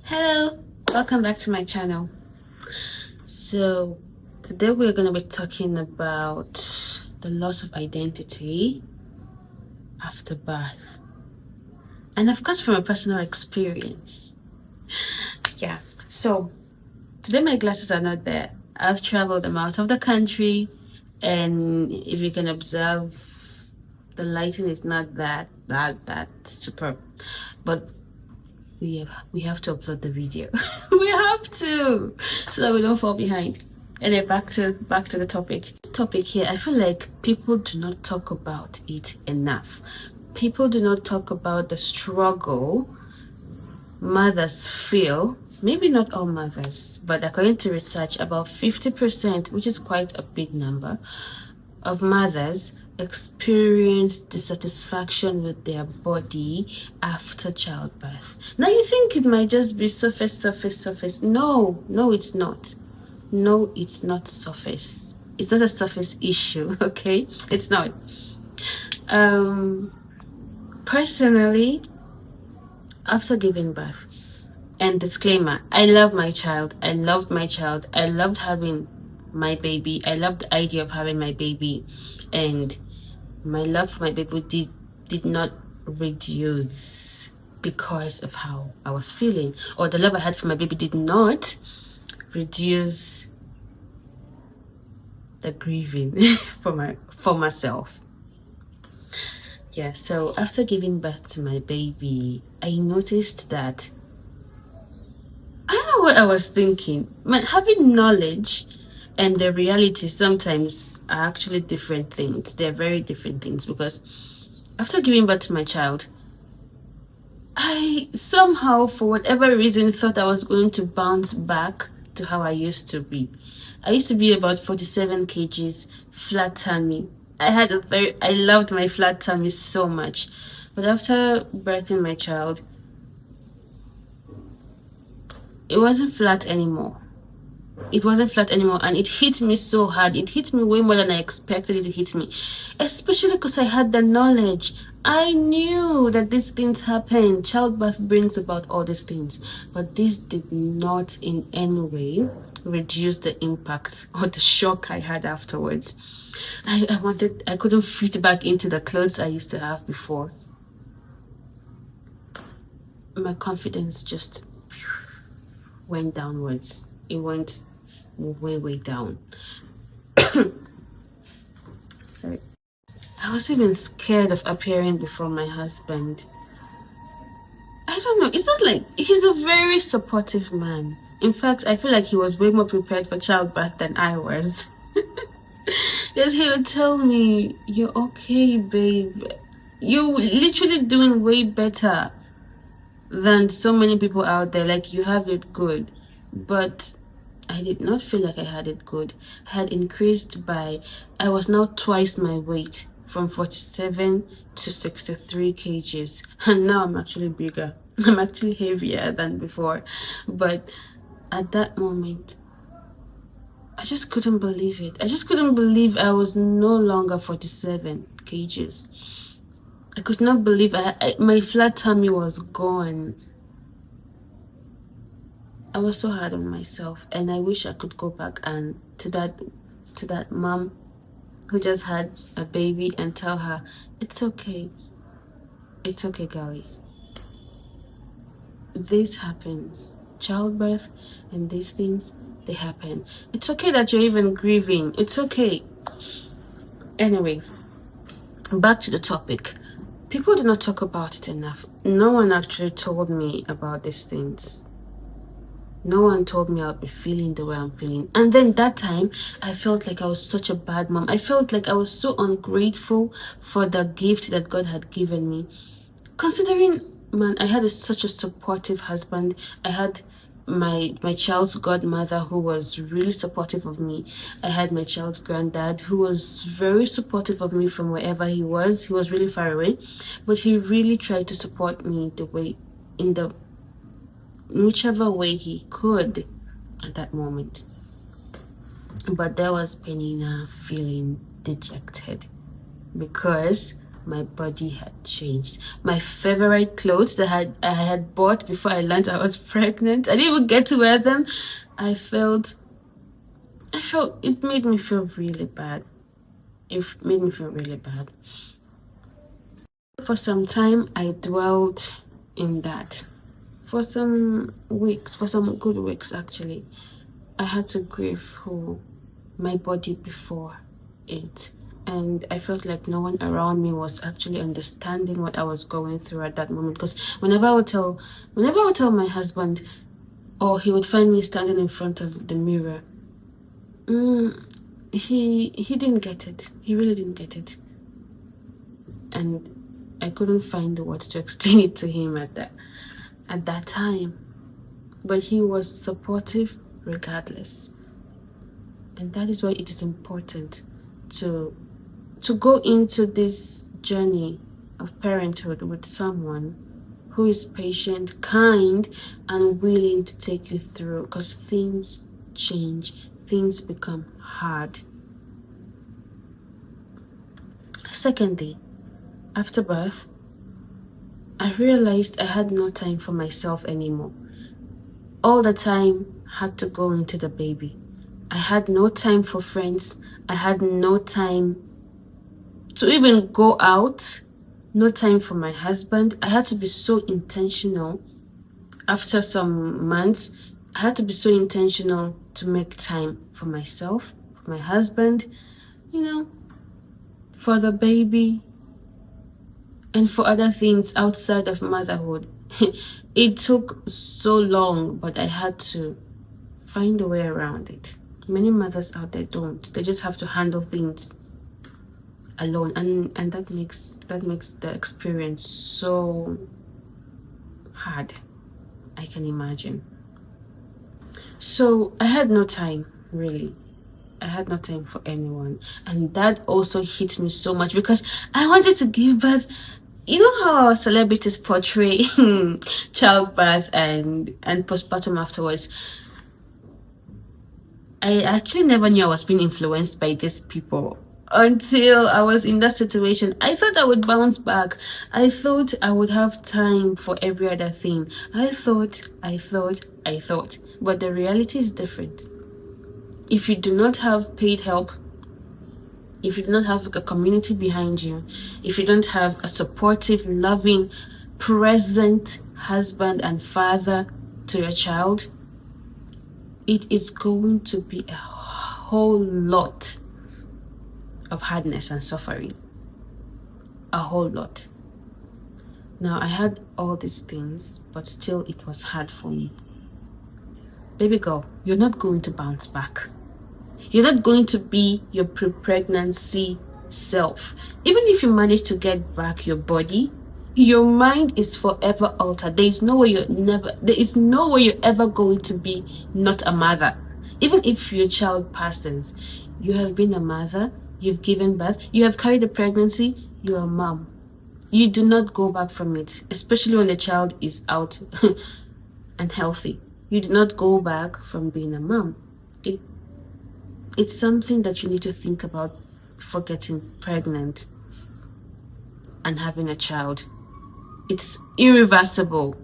Hello, welcome back to my channel. So today we're going to be talking about the loss of identity after birth, and of course from a personal experience. Yeah, so today my glasses are not there. I've traveled them out of the country, and if you can observe, the lighting is not that superb, but we have to upload the video. We have to, so that we don't fall behind. Anyway, back to the topic. This topic here, I feel like people do not talk about it enough. People do not talk about the struggle mothers feel. Maybe not all mothers, but according to research, about 50%, which is quite a big number, of mothers experience dissatisfaction with their body after childbirth. Now you think it might just be surface. No, it's not. No, it's not surface. It's not a surface issue. Okay, it's not. Personally, after giving birth, and disclaimer, I love my child. I loved my child. I loved having my baby. I loved the idea of having my baby, and my love for my baby did not reduce because of how I was feeling, or the love I had for my baby did not reduce the grieving for myself. Yeah, so after giving birth to my baby, I noticed that I don't know what I was thinking. Having knowledge and the reality sometimes are actually different things. They're very different things, because after giving birth to my child, I somehow, for whatever reason, thought I was going to bounce back to how I used to be. I used to be about 47 kgs, flat tummy. I loved my flat tummy so much. But after birthing my child, it wasn't flat anymore. It wasn't flat anymore, and it hit me so hard. It hit me way more than I expected it to hit me, especially because I had the knowledge. I knew that these things happen. Childbirth brings about all these things, but this did not in any way reduce the impact or the shock I had afterwards. I couldn't fit back into the clothes I used to have before. My confidence just went downwards. It went way down. Sorry. I was even scared of appearing before my husband. I don't know, it's not like he's a very supportive man. In fact, I feel like he was way more prepared for childbirth than I was. Because he would tell me, "You're okay, babe. You're literally doing way better than so many people out there. Like, you have it good." But I did not feel like I had it good. I had increased I was now twice my weight, from 47 to 63 kgs. And now I'm actually bigger. I'm actually heavier than before. But at that moment, I just couldn't believe it. I just couldn't believe I was no longer 47 kgs. I could not believe my flat tummy was gone. I was so hard on myself, and I wish I could go back and to that mom who just had a baby and tell her, "It's okay. It's okay, girlie. This happens. Childbirth and these things, they happen. It's okay that you're even grieving. It's okay." Anyway, back to the topic. People do not talk about it enough. No one actually told me about these things. No one told me I'd be feeling the way I'm feeling. And then that time, I felt like I was such a bad mom. I felt like I was so ungrateful for the gift that God had given me. Considering, man, I had such a supportive husband. I had my child's godmother, who was really supportive of me. I had my child's granddad, who was very supportive of me from wherever he was. He was really far away, but he really tried to support me in whichever way he could at that moment. But there was Penina feeling dejected. because my body had changed. My favorite clothes that I had bought before I learned I was pregnant, I didn't even get to wear them. I felt it made me feel really bad. It made me feel really bad. For some time, I dwelled in that. For some weeks, for some good weeks actually, I had to grieve for my body before it. And I felt like no one around me was actually understanding what I was going through at that moment. Because whenever I would tell my husband, or he would find me standing in front of the mirror, he didn't get it. He really didn't get it. And I couldn't find the words to explain it to him at that time. But he was supportive regardless. And that is why it is important to go into this journey of parenthood with someone who is patient, kind, and willing to take you through, because things change, things become hard. Secondly, after birth, I realized I had no time for myself anymore. All the time had to go into the baby. I had no time for friends. I had no time to even go out. No time for my husband. I had to be so intentional. After some months, I had to be so intentional to make time for myself, for my husband, for the baby, and for other things outside of motherhood. It took so long, but I had to find a way around it. Many mothers out there don't. They just have to handle things alone, and that makes the experience so hard. I can imagine. So I had no time, really. I had no time for anyone, and that also hit me so much because I wanted to give birth. You know how celebrities portray childbirth and postpartum afterwards. I actually never knew I was being influenced by these people until I was in that situation. I thought I would bounce back. I thought I would have time for every other thing. I thought. But the reality is different. If you do not have paid help, if you do not have a community behind you, if you don't have a supportive, loving, present husband and father to your child, it is going to be a whole lot of hardness and suffering. A whole lot. Now, I had all these things, but still it was hard for me. Baby girl, you're not going to bounce back. You're not going to be your pre-pregnancy self. Even if you manage to get back your body, your mind is forever altered. There is no way you're ever going to be not a mother. Even if your child passes, you have been a mother, you've given birth, you have carried a pregnancy, you're a mom. You do not go back from it, especially when the child is out and healthy. You do not go back from being a mom. It's something that you need to think about before getting pregnant and having a child. It's irreversible.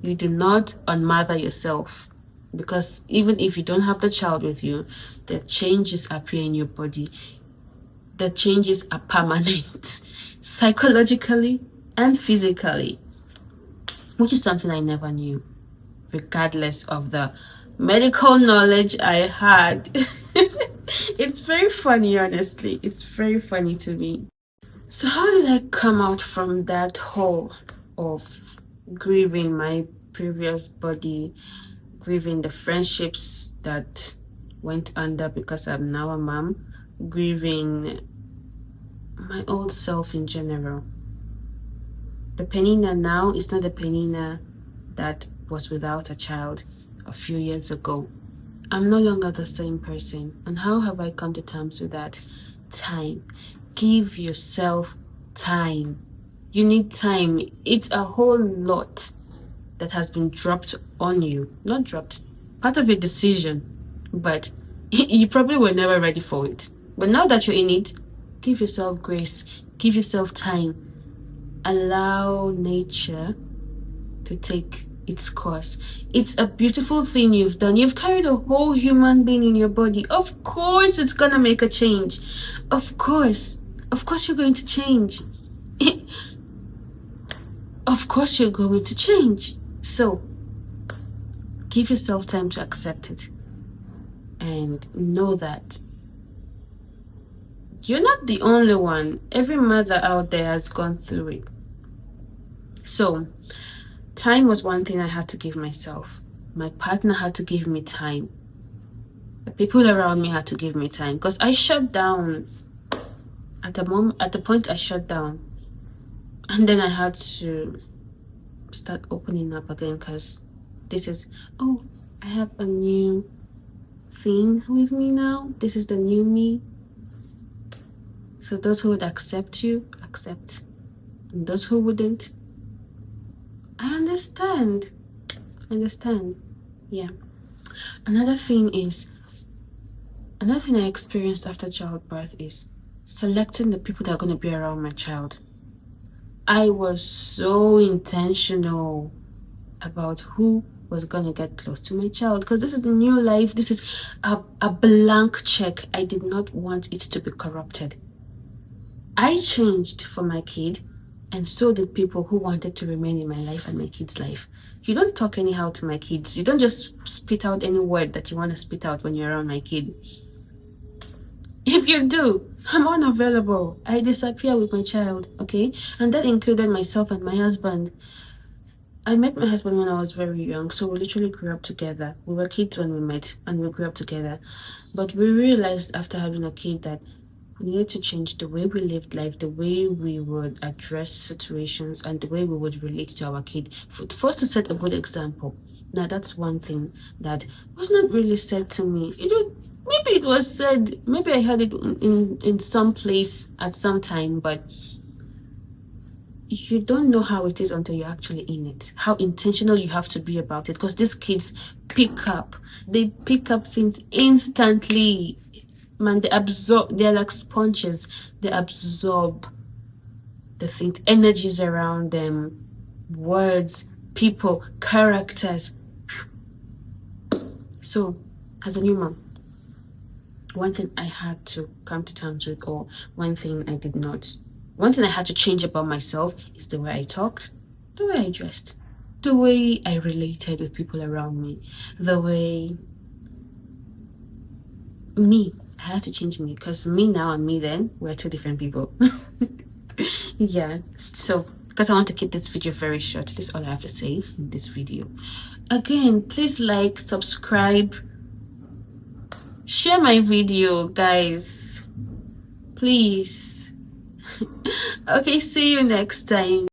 You do not unmother yourself, because even if you don't have the child with you, the changes appear in your body. The changes are permanent, psychologically and physically, which is something I never knew, regardless of the medical knowledge I had. It's very funny, honestly. It's very funny to me. So how did I come out from that hole of grieving my previous body, grieving the friendships that went under because I'm now a mom, grieving my old self in general? The Penina now is not the Penina that was without a child a few years ago. I'm no longer the same person. And how have I come to terms with that? Time. Give yourself time. You need time. It's a whole lot that has been dropped on you. Not dropped. Part of your decision. But you probably were never ready for it. But now that you're in it, give yourself grace. Give yourself time. Allow nature to take its course. It's a beautiful thing you've done. You've carried a whole human being in your body. Of course it's gonna make a change. Of course you're going to change. Of course you're going to change. So give yourself time to accept it, and know that you're not the only one. Every mother out there has gone through it. So time was one thing I had to give myself. My partner had to give me time. The people around me had to give me time, because I shut down. At the point I shut down, and then I had to start opening up again, because this is, oh, I have a new thing with me now. This is the new me. So those who would accept you, accept. And those who wouldn't, I understand. Yeah. Another thing I experienced after childbirth is selecting the people that are going to be around my child. I was so intentional about who was going to get close to my child, because this is a new life. This is a blank check. I did not want it to be corrupted. I changed for my kid, and so did people who wanted to remain in my life and my kid's life. You don't talk anyhow to my kids. You don't just spit out any word that you want to spit out when you're around my kid. If you do, I'm unavailable. I disappear with my child, okay? And that included myself and my husband. I met my husband when I was very young, so we literally grew up together. We were kids when we met, and we grew up together. But we realized after having a kid that we needed to change the way we lived life, the way we would address situations, and the way we would relate to our kid. For us to set a good example. Now, that's one thing that was not really said to me. Maybe it was said, maybe I heard it in some place at some time, but you don't know how it is until you're actually in it. How intentional you have to be about it, because these kids pick up things instantly. Man, they're like sponges. They absorb the things, energies around them, words, people, characters. So as a new mom, one thing I had to come to terms with, or one thing I had to change about myself, is the way I talked, the way I dressed, the way I related with people around me, the way me. I had to change me, because me now and me then were two different people. Yeah. So because I want to keep this video very short, this is all I have to say in this video. Again, please like, subscribe, share my video, guys, please. Okay, see you next time.